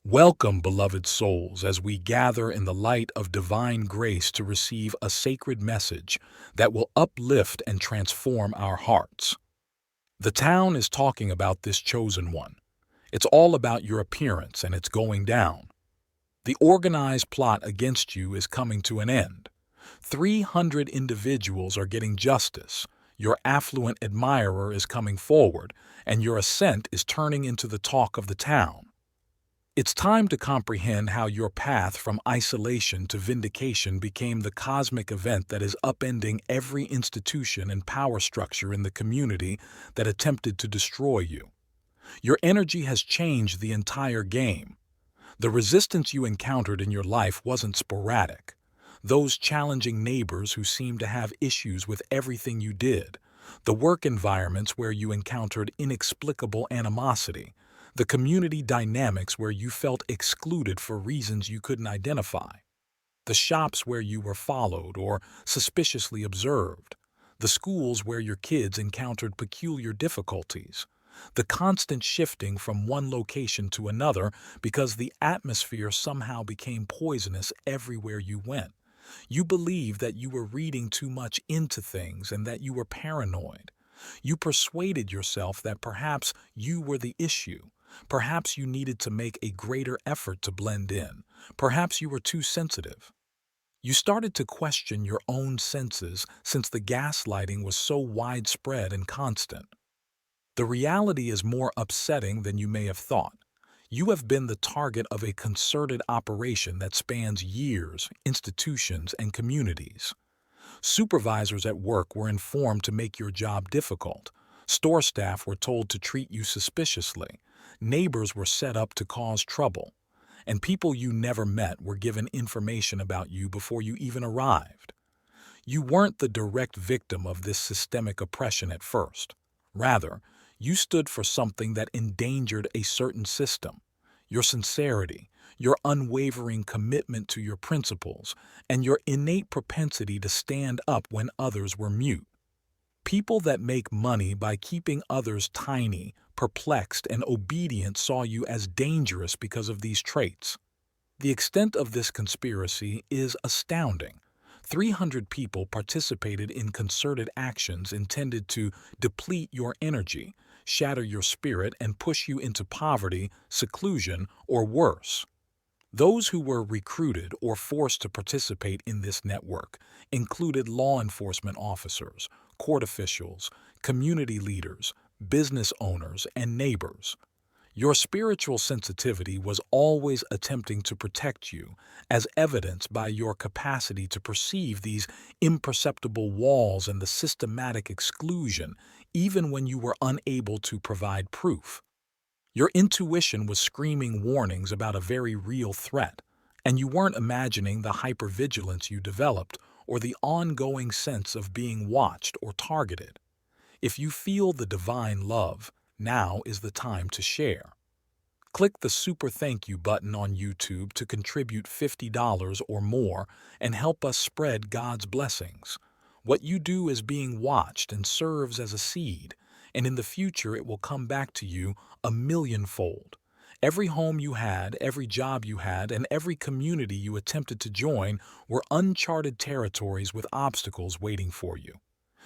Welcome, beloved souls, as we gather in the light of divine grace to receive a sacred message that will uplift and transform our hearts. The town is talking about this chosen one. It's all about your appearance, and it's going down. The organized plot against you is coming to an end. 300 individuals are getting justice. Your affluent admirer is coming forward, and your ascent is turning into the talk of the town. It's time to comprehend how your path from isolation to vindication became the cosmic event that is upending every institution and power structure in the community that attempted to destroy you. Your energy has changed the entire game. The resistance you encountered in your life wasn't sporadic. Those challenging neighbors who seemed to have issues with everything you did, the work environments where you encountered inexplicable animosity, the community dynamics where you felt excluded for reasons you couldn't identify, the shops where you were followed or suspiciously observed, the schools where your kids encountered peculiar difficulties, the constant shifting from one location to another because the atmosphere somehow became poisonous everywhere you went. You believed that you were reading too much into things and that you were paranoid. You persuaded yourself that perhaps you were the issue. Perhaps you needed to make a greater effort to blend in. Perhaps you were too sensitive. You started to question your own senses since the gaslighting was so widespread and constant. The reality is more upsetting than you may have thought. You have been the target of a concerted operation that spans years, institutions, and communities. Supervisors at work were informed to make your job difficult. Store staff were told to treat you suspiciously. Neighbors were set up to cause trouble. And people you never met were given information about you before you even arrived. You weren't the direct victim of this systemic oppression at first. Rather, you stood for something that endangered a certain system. Your sincerity, your unwavering commitment to your principles, and your innate propensity to stand up when others were mute. People that make money by keeping others tiny, perplexed, and obedient saw you as dangerous because of these traits. The extent of this conspiracy is astounding. 300 people participated in concerted actions intended to deplete your energy, shatter your spirit, and push you into poverty, seclusion, or worse. Those who were recruited or forced to participate in this network included law enforcement officers, court officials, community leaders, business owners, and neighbors. Your spiritual sensitivity was always attempting to protect you, as evidenced by your capacity to perceive these imperceptible walls and the systematic exclusion, even when you were unable to provide proof. Your intuition was screaming warnings about a very real threat, and you weren't imagining the hypervigilance you developed or the ongoing sense of being watched or targeted. If you feel the divine love, now is the time to share. Click the Super Thank You button on YouTube to contribute $50 or more and help us spread God's blessings. What you do is being watched and serves as a seed, and in the future it will come back to you a millionfold. Every home you had, every job you had, and every community you attempted to join were uncharted territories with obstacles waiting for you.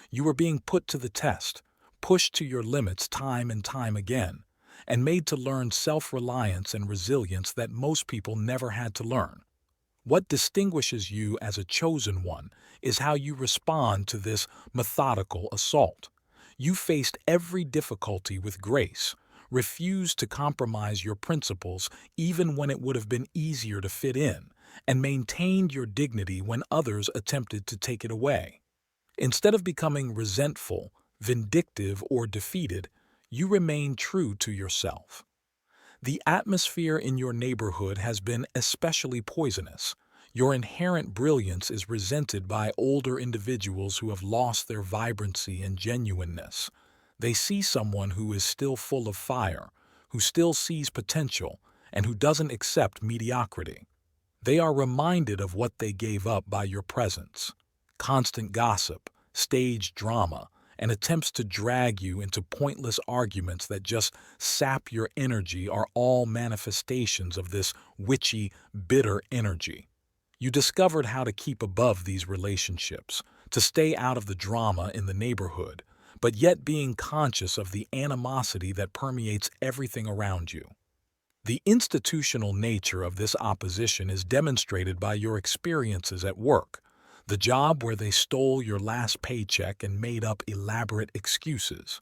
You were being put to the test, pushed to your limits time and time again, and made to learn self-reliance and resilience that most people never had to learn. What distinguishes you as a chosen one is how you respond to this methodical assault. You faced every difficulty with grace, refused to compromise your principles even when it would have been easier to fit in, and maintained your dignity when others attempted to take it away. Instead of becoming resentful, vindictive, or defeated, you remain true to yourself. The atmosphere in your neighborhood has been especially poisonous. Your inherent brilliance is resented by older individuals who have lost their vibrancy and genuineness. They see someone who is still full of fire, who still sees potential, and who doesn't accept mediocrity. They are reminded of what they gave up by your presence: constant gossip, staged drama, and attempts to drag you into pointless arguments that just sap your energy are all manifestations of this witchy, bitter energy. You discovered how to keep above these relationships, to stay out of the drama in the neighborhood, but yet being conscious of the animosity that permeates everything around you. The institutional nature of this opposition is demonstrated by your experiences at work, the job where they stole your last paycheck and made up elaborate excuses,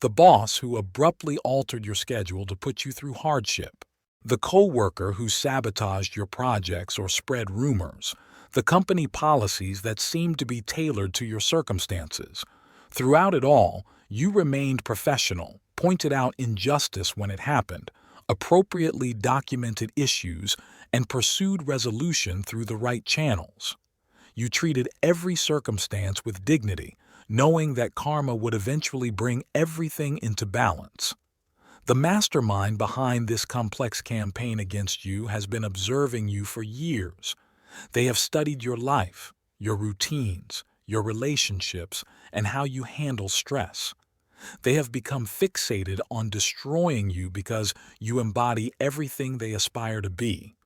the boss who abruptly altered your schedule to put you through hardship, the coworker who sabotaged your projects or spread rumors, the company policies that seemed to be tailored to your circumstances. Throughout it all, you remained professional, pointed out injustice when it happened, appropriately documented issues, and pursued resolution through the right channels. You treated every circumstance with dignity, knowing that karma would eventually bring everything into balance. The mastermind behind this complex campaign against you has been observing you for years. They have studied your life, your routines, your relationships, and how you handle stress. They have become fixated on destroying you because you embody everything they aspire to be.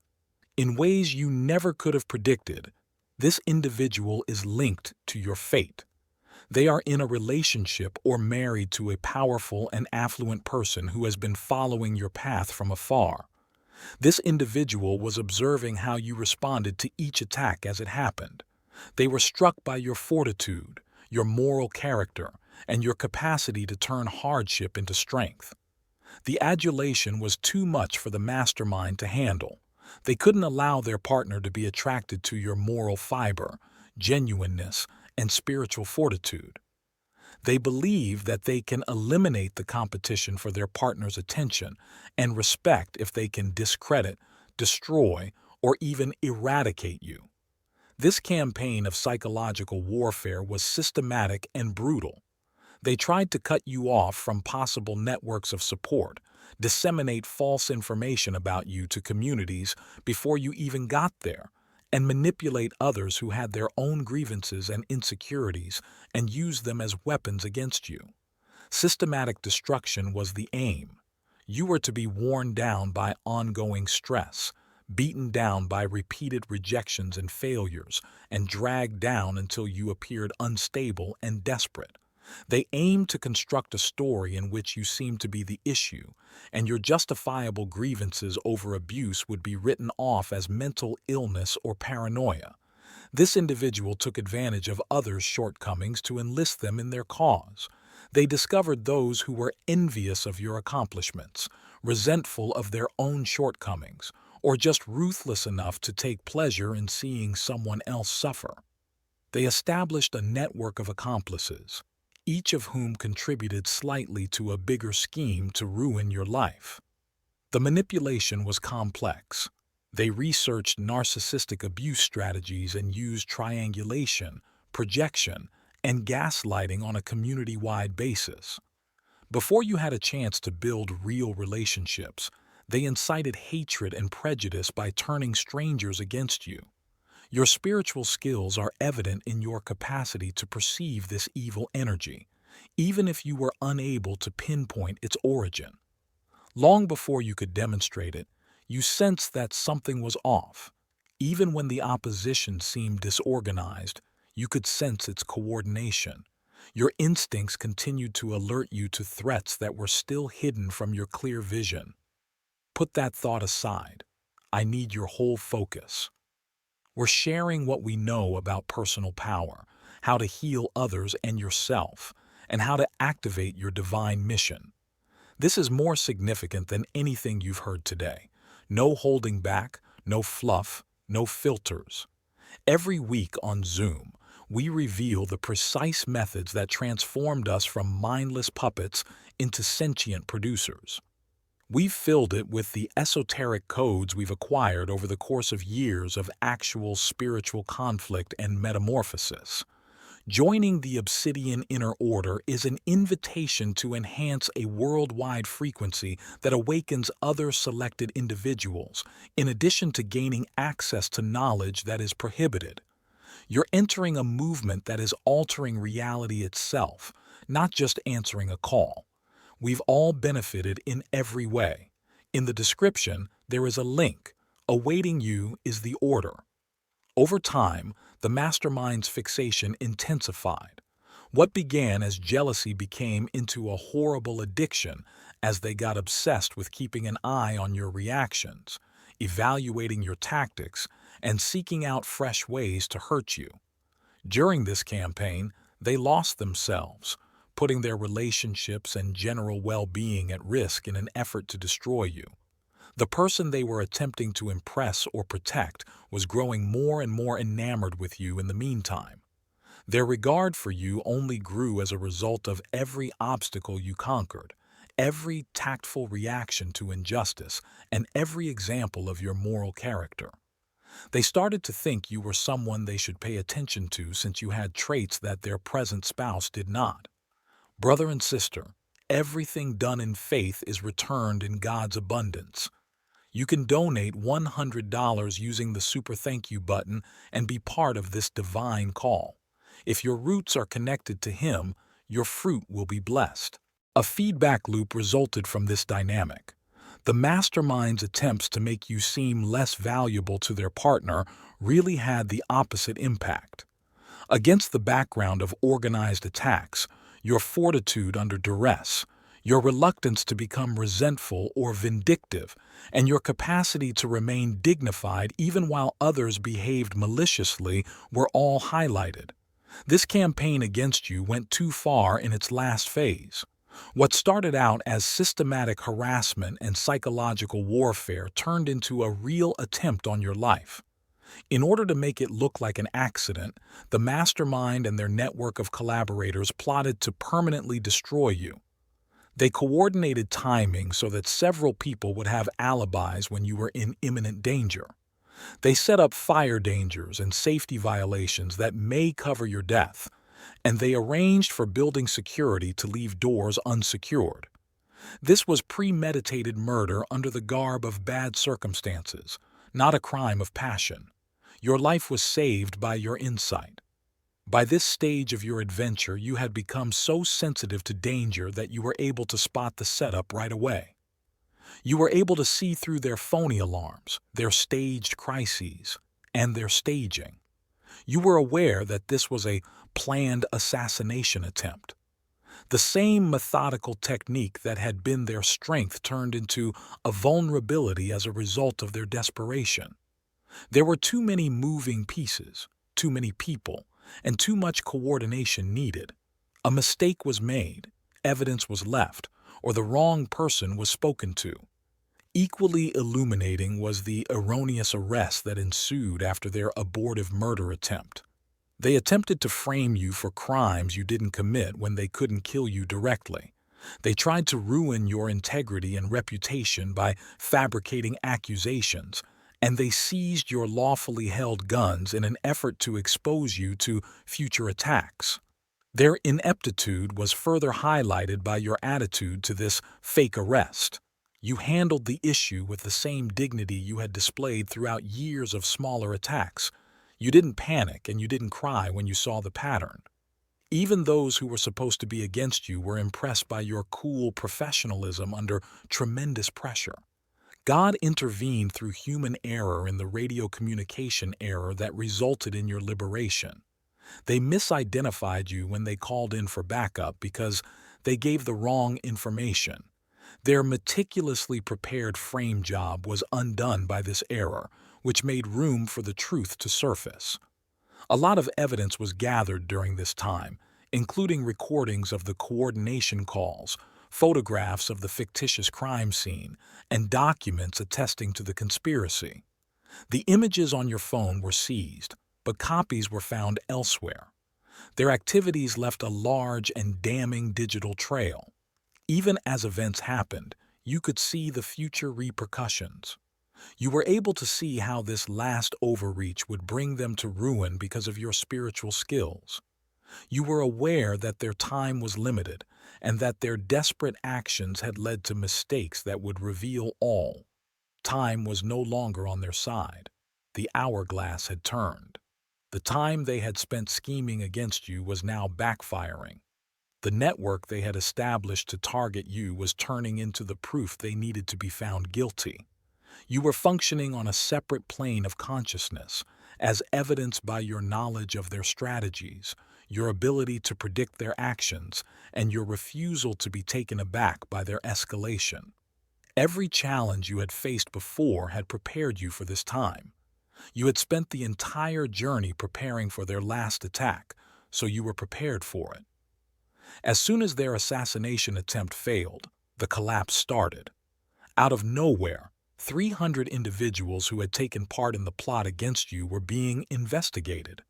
In ways you never could have predicted, this individual is linked to your fate. They are in a relationship or married to a powerful and affluent person who has been following your path from afar. This individual was observing how you responded to each attack as it happened. They were struck by your fortitude, your moral character, and your capacity to turn hardship into strength. The adulation was too much for the mastermind to handle. They couldn't allow their partner to be attracted to your moral fiber, genuineness, and spiritual fortitude. They believe that they can eliminate the competition for their partner's attention and respect if they can discredit, destroy, or even eradicate you. This campaign of psychological warfare was systematic and brutal. They tried to cut you off from possible networks of support, disseminate false information about you to communities before you even got there, and manipulate others who had their own grievances and insecurities and use them as weapons against you. Systematic destruction was the aim. You were to be worn down by ongoing stress, beaten down by repeated rejections and failures, and dragged down until you appeared unstable and desperate. They aimed to construct a story in which you seemed to be the issue, and your justifiable grievances over abuse would be written off as mental illness or paranoia. This individual took advantage of others' shortcomings to enlist them in their cause. They discovered those who were envious of your accomplishments, resentful of their own shortcomings, or just ruthless enough to take pleasure in seeing someone else suffer. They established a network of accomplices, each of whom contributed slightly to a bigger scheme to ruin your life. The manipulation was complex. They researched narcissistic abuse strategies and used triangulation, projection, and gaslighting on a community-wide basis. Before you had a chance to build real relationships, they incited hatred and prejudice by turning strangers against you. Your spiritual skills are evident in your capacity to perceive this evil energy, even if you were unable to pinpoint its origin. Long before you could demonstrate it, you sensed that something was off. Even when the opposition seemed disorganized, you could sense its coordination. Your instincts continued to alert you to threats that were still hidden from your clear vision. Put that thought aside. I need your whole focus. We're sharing what we know about personal power, how to heal others and yourself, and how to activate your divine mission. This is more significant than anything you've heard today. No holding back, no fluff, no filters. Every week on Zoom, we reveal the precise methods that transformed us from mindless puppets into sentient producers. We've filled it with the esoteric codes we've acquired over the course of years of actual spiritual conflict and metamorphosis. Joining the Obsidian Inner Order is an invitation to enhance a worldwide frequency that awakens other selected individuals, in addition to gaining access to knowledge that is prohibited. You're entering a movement that is altering reality itself, not just answering a call. We've all benefited in every way. In the description, there is a link. Awaiting you is the order. Over time, the mastermind's fixation intensified. What began as jealousy became into a horrible addiction as they got obsessed with keeping an eye on your reactions, evaluating your tactics, and seeking out fresh ways to hurt you. During this campaign, they lost themselves, putting their relationships and general well-being at risk in an effort to destroy you. The person they were attempting to impress or protect was growing more and more enamored with you in the meantime. Their regard for you only grew as a result of every obstacle you conquered, every tactful reaction to injustice, and every example of your moral character. They started to think you were someone they should pay attention to since you had traits that their present spouse did not. Brother and sister, everything done in faith is returned in God's abundance. You can donate $100 using the Super Thank You button and be part of this divine call. If your roots are connected to Him, your fruit will be blessed. A feedback loop resulted from this dynamic. The mastermind's attempts to make you seem less valuable to their partner really had the opposite impact. Against the background of organized attacks, your fortitude under duress, your reluctance to become resentful or vindictive, and your capacity to remain dignified even while others behaved maliciously were all highlighted. This campaign against you went too far in its last phase. What started out as systematic harassment and psychological warfare turned into a real attempt on your life. In order to make it look like an accident, the mastermind and their network of collaborators plotted to permanently destroy you. They coordinated timing so that several people would have alibis when you were in imminent danger. They set up fire dangers and safety violations that may cover your death, and they arranged for building security to leave doors unsecured. This was premeditated murder under the garb of bad circumstances, not a crime of passion. Your life was saved by your insight. By this stage of your adventure, you had become so sensitive to danger that you were able to spot the setup right away. You were able to see through their phony alarms, their staged crises, and their staging. You were aware that this was a planned assassination attempt. The same methodical technique that had been their strength turned into a vulnerability as a result of their desperation. There were too many moving pieces, too many people, and too much coordination needed. A mistake was made, evidence was left, or the wrong person was spoken to. Equally illuminating was the erroneous arrest that ensued after their abortive murder attempt. They attempted to frame you for crimes you didn't commit when they couldn't kill you directly. They tried to ruin your integrity and reputation by fabricating accusations, and they seized your lawfully held guns in an effort to expose you to future attacks. Their ineptitude was further highlighted by your attitude to this fake arrest. You handled the issue with the same dignity you had displayed throughout years of smaller attacks. You didn't panic and you didn't cry when you saw the pattern. Even those who were supposed to be against you were impressed by your cool professionalism under tremendous pressure. God intervened through human error in the radio communication error that resulted in your liberation. They misidentified you when they called in for backup because they gave the wrong information. Their meticulously prepared frame job was undone by this error, which made room for the truth to surface. A lot of evidence was gathered during this time, including recordings of the coordination calls, photographs of the fictitious crime scene, and documents attesting to the conspiracy. The images on your phone were seized, but copies were found elsewhere. Their activities left a large and damning digital trail. Even as events happened, you could see the future repercussions. You were able to see how this last overreach would bring them to ruin because of your spiritual skills. You were aware that their time was limited and that their desperate actions had led to mistakes that would reveal all. Time was no longer on their side. The hourglass had turned. The time they had spent scheming against you was now backfiring. The network they had established to target you was turning into the proof they needed to be found guilty. You were functioning on a separate plane of consciousness, as evidenced by your knowledge of their strategies, your ability to predict their actions, and your refusal to be taken aback by their escalation. Every challenge you had faced before had prepared you for this time. You had spent the entire journey preparing for their last attack, so you were prepared for it. As soon as their assassination attempt failed, the collapse started. Out of nowhere, 300 individuals who had taken part in the plot against you were being investigated.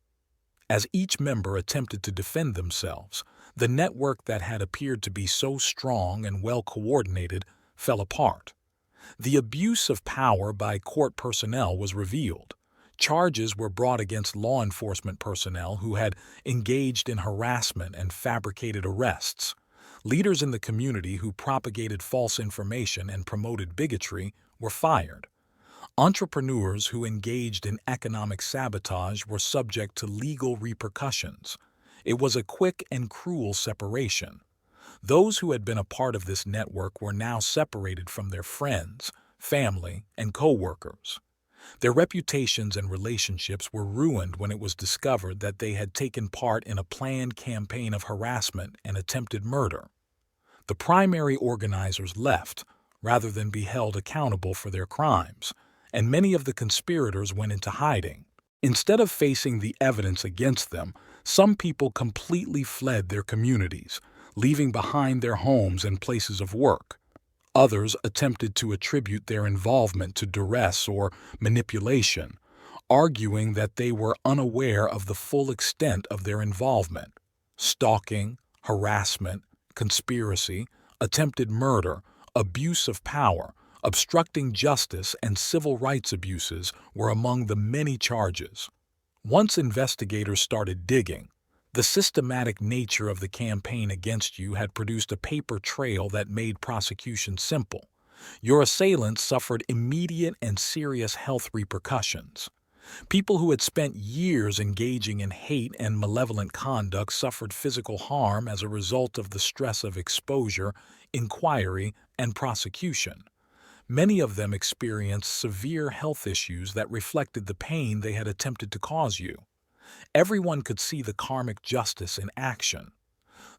As each member attempted to defend themselves, the network that had appeared to be so strong and well coordinated fell apart. The abuse of power by court personnel was revealed. Charges were brought against law enforcement personnel who had engaged in harassment and fabricated arrests. Leaders in the community who propagated false information and promoted bigotry were fired. Entrepreneurs who engaged in economic sabotage were subject to legal repercussions. It was a quick and cruel separation. Those who had been a part of this network were now separated from their friends, family, and co-workers. Their reputations and relationships were ruined when it was discovered that they had taken part in a planned campaign of harassment and attempted murder. The primary organizers left, rather than be held accountable for their crimes, and many of the conspirators went into hiding. Instead of facing the evidence against them, some people completely fled their communities, leaving behind their homes and places of work. Others attempted to attribute their involvement to duress or manipulation, arguing that they were unaware of the full extent of their involvement. Stalking, harassment, conspiracy, attempted murder, abuse of power, obstructing justice, and civil rights abuses were among the many charges. Once investigators started digging, the systematic nature of the campaign against you had produced a paper trail that made prosecution simple. Your assailants suffered immediate and serious health repercussions. People who had spent years engaging in hate and malevolent conduct suffered physical harm as a result of the stress of exposure, inquiry, and prosecution. Many of them experienced severe health issues that reflected the pain they had attempted to cause you. Everyone could see the karmic justice in action.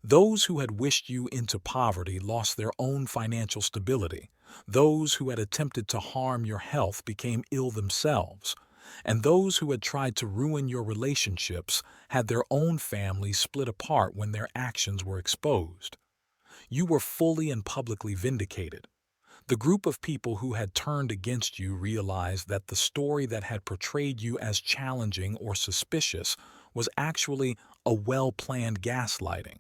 Those who had wished you into poverty lost their own financial stability. Those who had attempted to harm your health became ill themselves. And those who had tried to ruin your relationships had their own families split apart when their actions were exposed. You were fully and publicly vindicated. The group of people who had turned against you realized that the story that had portrayed you as challenging or suspicious was actually a well-planned gaslighting.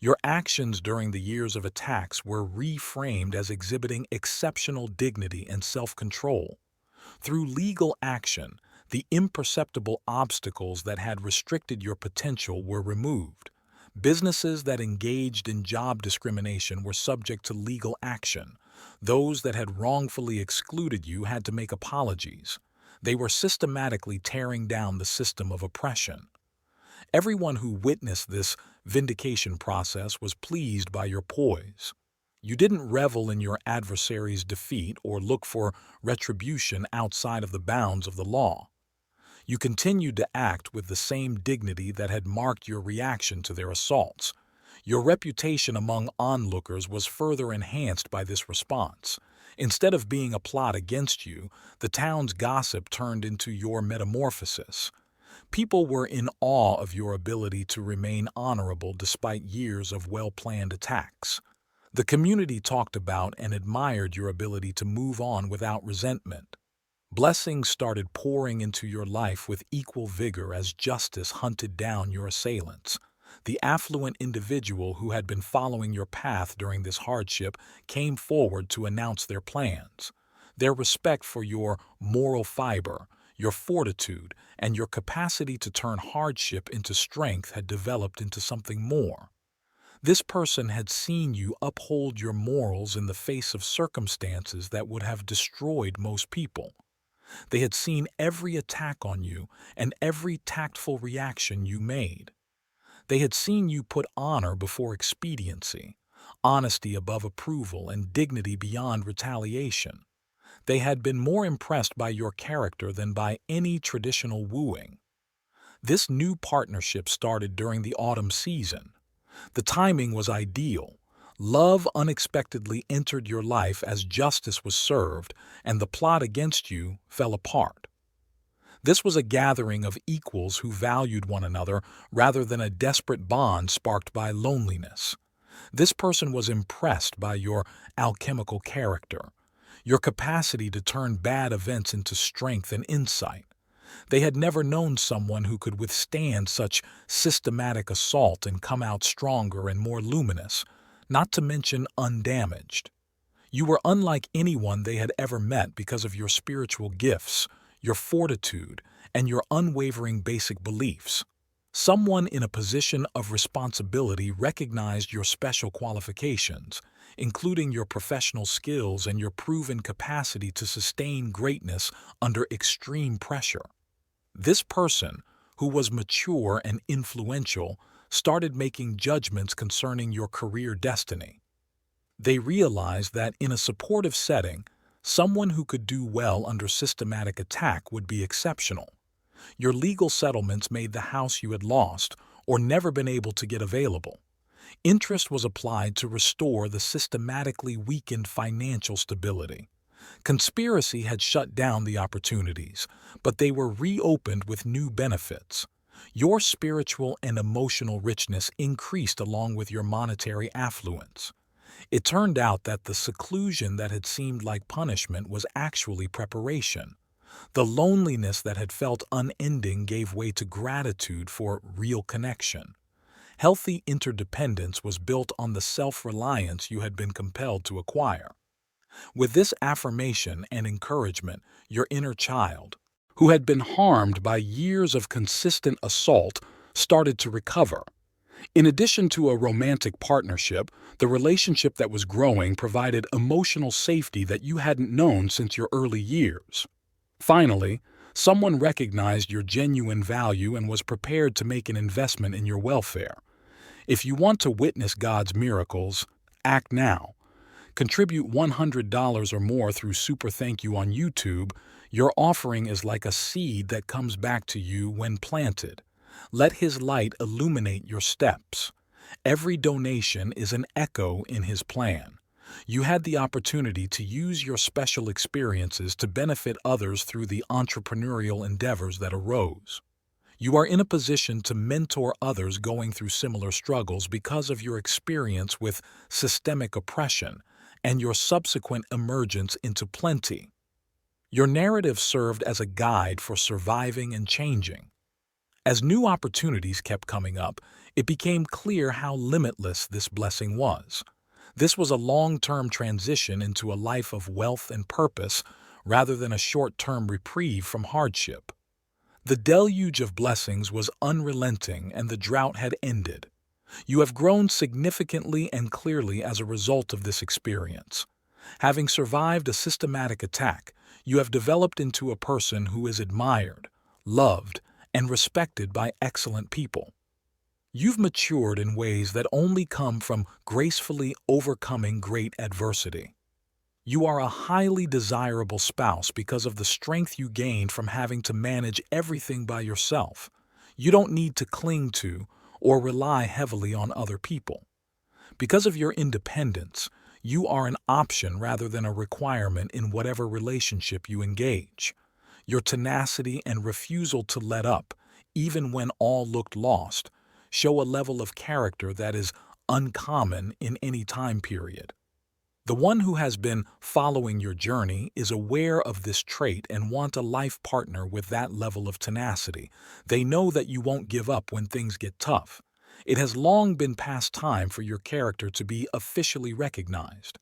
Your actions during the years of attacks were reframed as exhibiting exceptional dignity and self-control. Through legal action, the imperceptible obstacles that had restricted your potential were removed. Businesses that engaged in job discrimination were subject to legal action. Those that had wrongfully excluded you had to make apologies. They were systematically tearing down the system of oppression. Everyone who witnessed this vindication process was pleased by your poise. You didn't revel in your adversary's defeat or look for retribution outside of the bounds of the law. You continued to act with the same dignity that had marked your reaction to their assaults. Your reputation among onlookers was further enhanced by this response. Instead of being a plot against you, the town's gossip turned into your metamorphosis. People were in awe of your ability to remain honorable despite years of well-planned attacks. The community talked about and admired your ability to move on without resentment. Blessings started pouring into your life with equal vigor as justice hunted down your assailants. The affluent individual who had been following your path during this hardship came forward to announce their plans. Their respect for your moral fiber, your fortitude, and your capacity to turn hardship into strength had developed into something more. This person had seen you uphold your morals in the face of circumstances that would have destroyed most people. They had seen every attack on you and every tactful reaction you made. They had seen you put honor before expediency, honesty above approval, and dignity beyond retaliation. They had been more impressed by your character than by any traditional wooing. This new partnership started during the autumn season. The timing was ideal. Love unexpectedly entered your life as justice was served, and the plot against you fell apart. This was a gathering of equals who valued one another rather than a desperate bond sparked by loneliness. This person was impressed by your alchemical character, your capacity to turn bad events into strength and insight. They had never known someone who could withstand such systematic assault and come out stronger and more luminous, not to mention undamaged. You were unlike anyone they had ever met because of your spiritual gifts, your fortitude, and your unwavering basic beliefs. Someone in a position of responsibility recognized your special qualifications, including your professional skills and your proven capacity to sustain greatness under extreme pressure. This person, who was mature and influential, started making judgments concerning your career destiny. They realized that in a supportive setting, someone who could do well under systematic attack would be exceptional. Your legal settlements made the house you had lost or never been able to get available. Interest was applied to restore the systematically weakened financial stability. Conspiracy had shut down the opportunities, but they were reopened with new benefits. Your spiritual and emotional richness increased along with your monetary affluence. It turned out that the seclusion that had seemed like punishment was actually preparation. The loneliness that had felt unending gave way to gratitude for real connection. Healthy interdependence was built on the self-reliance you had been compelled to acquire. With this affirmation and encouragement, your inner child, who had been harmed by years of consistent assault, started to recover. In addition to a romantic partnership, the relationship that was growing provided emotional safety that you hadn't known since your early years. Finally, someone recognized your genuine value and was prepared to make an investment in your welfare. If you want to witness God's miracles, act now. Contribute $100 or more through Super Thank You on YouTube. Your offering is like a seed that comes back to you when planted. Let His light illuminate your steps. Every donation is an echo in His plan. You had the opportunity to use your special experiences to benefit others through the entrepreneurial endeavors that arose. You are in a position to mentor others going through similar struggles because of your experience with systemic oppression and your subsequent emergence into plenty. Your narrative served as a guide for surviving and changing. As new opportunities kept coming up, it became clear how limitless this blessing was. This was a long-term transition into a life of wealth and purpose rather than a short-term reprieve from hardship. The deluge of blessings was unrelenting and the drought had ended. You have grown significantly and clearly as a result of this experience. Having survived a systematic attack, you have developed into a person who is admired, loved, and respected by excellent people. You've matured in ways that only come from gracefully overcoming great adversity. You are a highly desirable spouse because of the strength you gained from having to manage everything by yourself. You don't need to cling to or rely heavily on other people. Because of your independence, you are an option rather than a requirement in whatever relationship you engage. Your tenacity and refusal to let up, even when all looked lost, show a level of character that is uncommon in any time period. The one who has been following your journey is aware of this trait and want a life partner with that level of tenacity. They know that you won't give up when things get tough. It has long been past time for your character to be officially recognized.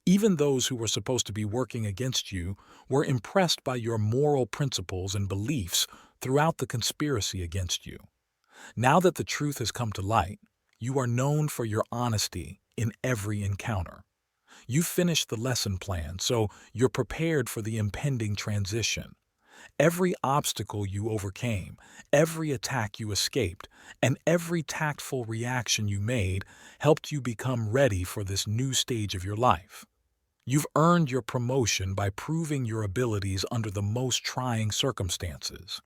Even those who were supposed to be working against you were impressed by your moral principles and beliefs throughout the conspiracy against you. Now that the truth has come to light, you are known for your honesty in every encounter. You finished the lesson plan, so you're prepared for the impending transition. Every obstacle you overcame, every attack you escaped, and every tactful reaction you made helped you become ready for this new stage of your life. You've earned your promotion by proving your abilities under the most trying circumstances.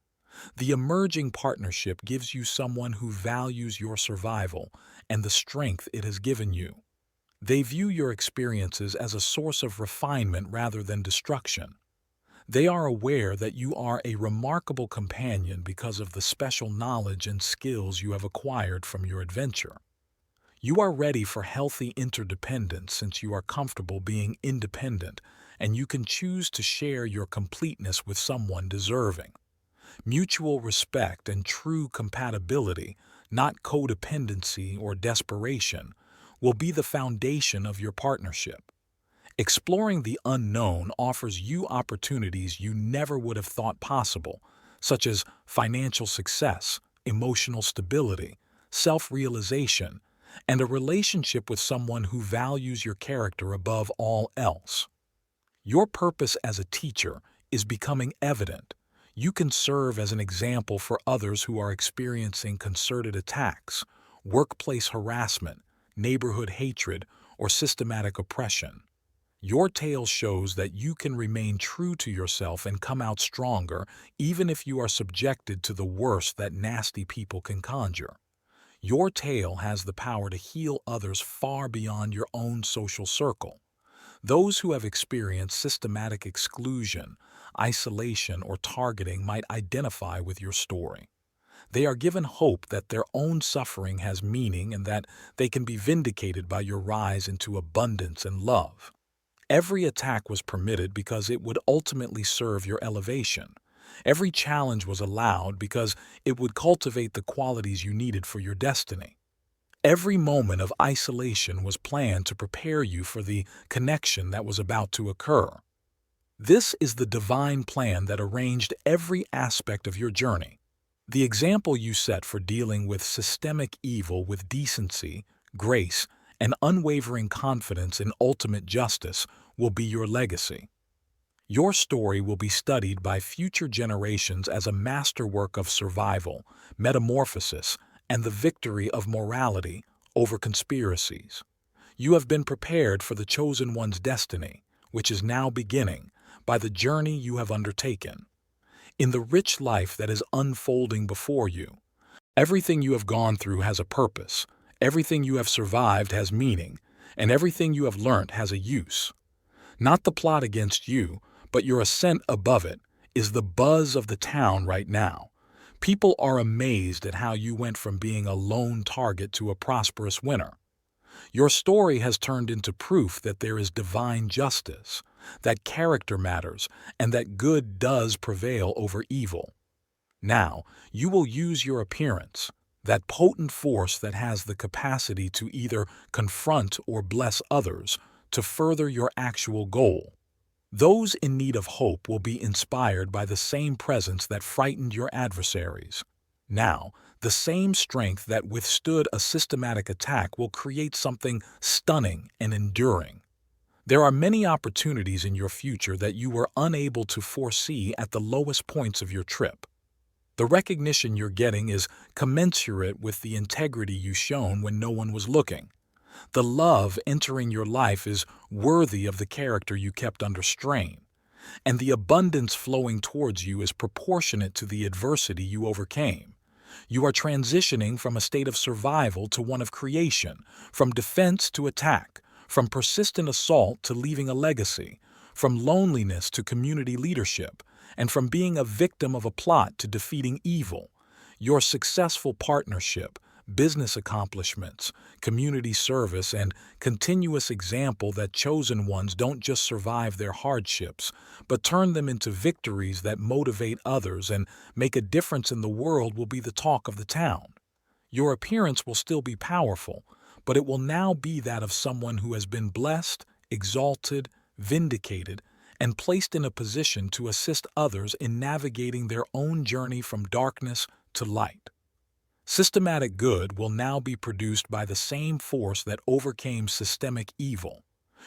The emerging partnership gives you someone who values your survival and the strength it has given you. They view your experiences as a source of refinement rather than destruction. They are aware that you are a remarkable companion because of the special knowledge and skills you have acquired from your adventure. You are ready for healthy interdependence since you are comfortable being independent and you can choose to share your completeness with someone deserving. Mutual respect and true compatibility, not codependency or desperation, will be the foundation of your partnership. Exploring the unknown offers you opportunities you never would have thought possible, such as financial success, emotional stability, self-realization, and a relationship with someone who values your character above all else. Your purpose as a teacher is becoming evident. You can serve as an example for others who are experiencing concerted attacks, workplace harassment, neighborhood hatred, or systematic oppression. Your tale shows that you can remain true to yourself and come out stronger even if you are subjected to the worst that nasty people can conjure. Your tale has the power to heal others far beyond your own social circle. Those who have experienced systematic exclusion, isolation, or targeting might identify with your story. They are given hope that their own suffering has meaning and that they can be vindicated by your rise into abundance and love. Every attack was permitted because it would ultimately serve your elevation. Every challenge was allowed because it would cultivate the qualities you needed for your destiny. Every moment of isolation was planned to prepare you for the connection that was about to occur. This is the divine plan that arranged every aspect of your journey. The example you set for dealing with systemic evil with decency, grace, and unwavering confidence in ultimate justice will be your legacy. Your story will be studied by future generations as a masterwork of survival, metamorphosis, and the victory of morality over conspiracies. You have been prepared for the chosen one's destiny, which is now beginning, by the journey you have undertaken. In the rich life that is unfolding before you, everything you have gone through has a purpose, everything you have survived has meaning, and everything you have learnt has a use. Not the plot against you, but your ascent above it, is the buzz of the town right now. People are amazed at how you went from being a lone target to a prosperous winner. Your story has turned into proof that there is divine justice, that character matters, and that good does prevail over evil. Now, you will use your appearance, that potent force that has the capacity to either confront or bless others, to further your actual goal. Those in need of hope will be inspired by the same presence that frightened your adversaries. Now, the same strength that withstood a systematic attack will create something stunning and enduring. There are many opportunities in your future that you were unable to foresee at the lowest points of your trip. The recognition you're getting is commensurate with the integrity you shown when no one was looking. The love entering your life is worthy of the character you kept under strain, and the abundance flowing towards you is proportionate to the adversity you overcame. You are transitioning from a state of survival to one of creation, from defense to attack, from persistent assault to leaving a legacy, from loneliness to community leadership, and from being a victim of a plot to defeating evil. Your successful partnership, business accomplishments, community service, and continuous example that chosen ones don't just survive their hardships, but turn them into victories that motivate others and make a difference in the world will be the talk of the town. Your appearance will still be powerful, but it will now be that of someone who has been blessed, exalted, vindicated, and placed in a position to assist others in navigating their own journey from darkness to light. Systematic good will now be produced by the same force that overcame systemic evil.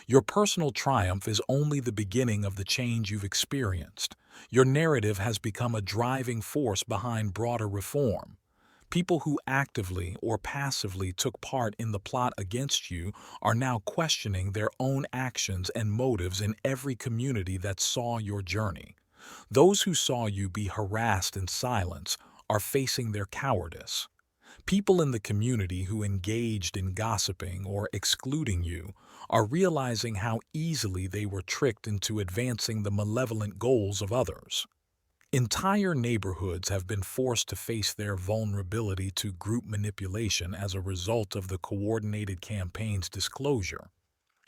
Your personal triumph is only the beginning of the change you've experienced. Your narrative has become a driving force behind broader reform. People who actively or passively took part in the plot against you are now questioning their own actions and motives in every community that saw your journey. Those who saw you be harassed in silence are facing their cowardice. People in the community who engaged in gossiping or excluding you are realizing how easily they were tricked into advancing the malevolent goals of others. Entire neighborhoods have been forced to face their vulnerability to group manipulation as a result of the coordinated campaign's disclosure.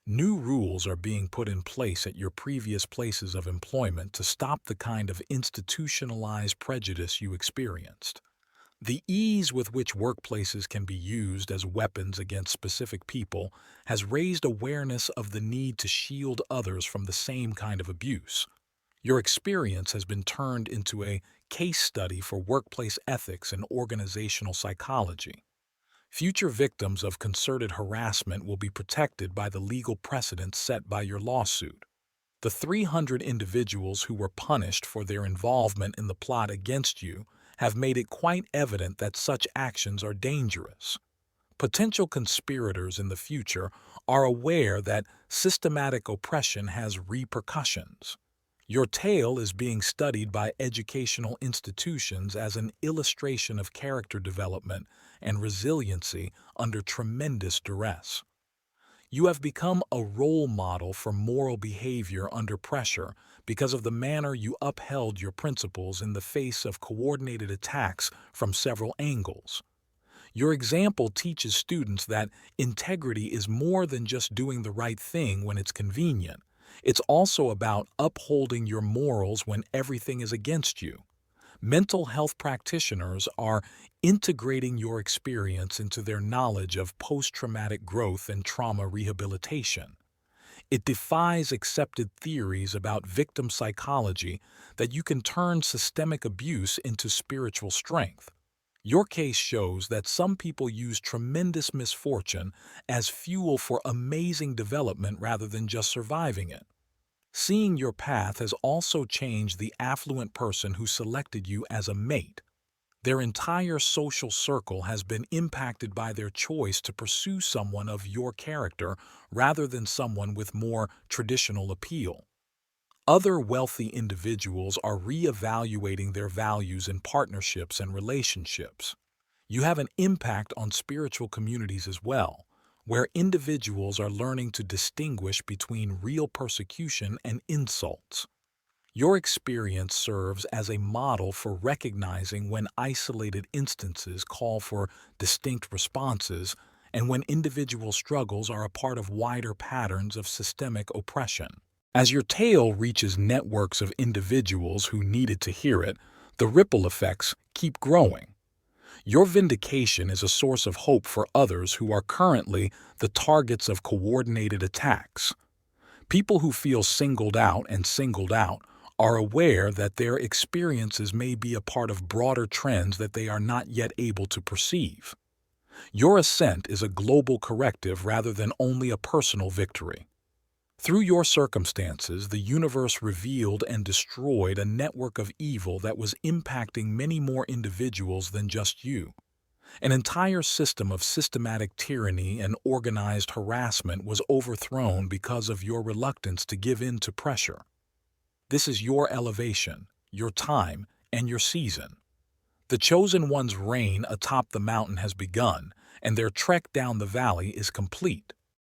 New rules are being put in place at your previous places of employment to stop the kind of institutionalized prejudice you experienced. The ease with which workplaces can be used as weapons against specific people has raised awareness of the need to shield others from the same kind of abuse. Your experience has been turned into a case study for workplace ethics and organizational psychology. Future victims of concerted harassment will be protected by the legal precedents set by your lawsuit. The 300 individuals who were punished for their involvement in the plot against you have made it quite evident that such actions are dangerous. Potential conspirators in the future are aware that systematic oppression has repercussions. Your tale is being studied by educational institutions as an illustration of character development and resiliency under tremendous duress. You have become a role model for moral behavior under pressure because of the manner you upheld your principles in the face of coordinated attacks from several angles. Your example teaches students that integrity is more than just doing the right thing when it's convenient. It's also about upholding your morals when everything is against you. Mental health practitioners are integrating your experience into their knowledge of post-traumatic growth and trauma rehabilitation. It defies accepted theories about victim psychology that you can turn systemic abuse into spiritual strength. Your case shows that some people use tremendous misfortune as fuel for amazing development rather than just surviving it. Seeing your path has also changed the affluent person who selected you as a mate. Their entire social circle has been impacted by their choice to pursue someone of your character rather than someone with more traditional appeal. Other wealthy individuals are reevaluating their values in partnerships and relationships. You have an impact on spiritual communities as well, where individuals are learning to distinguish between real persecution and insults. Your experience serves as a model for recognizing when isolated instances call for distinct responses and when individual struggles are a part of wider patterns of systemic oppression. As your tale reaches networks of individuals who needed to hear it, the ripple effects keep growing. Your vindication is a source of hope for others who are currently the targets of coordinated attacks. People who feel singled out and singled out are aware that their experiences may be a part of broader trends that they are not yet able to perceive. Your ascent is a global corrective rather than only a personal victory. Through your circumstances, the universe revealed and destroyed a network of evil that was impacting many more individuals than just you. An entire system of systematic tyranny and organized harassment was overthrown because of your reluctance to give in to pressure. This is your elevation, your time, and your season. The chosen one's reign atop the mountain has begun, and their trek down the valley is complete.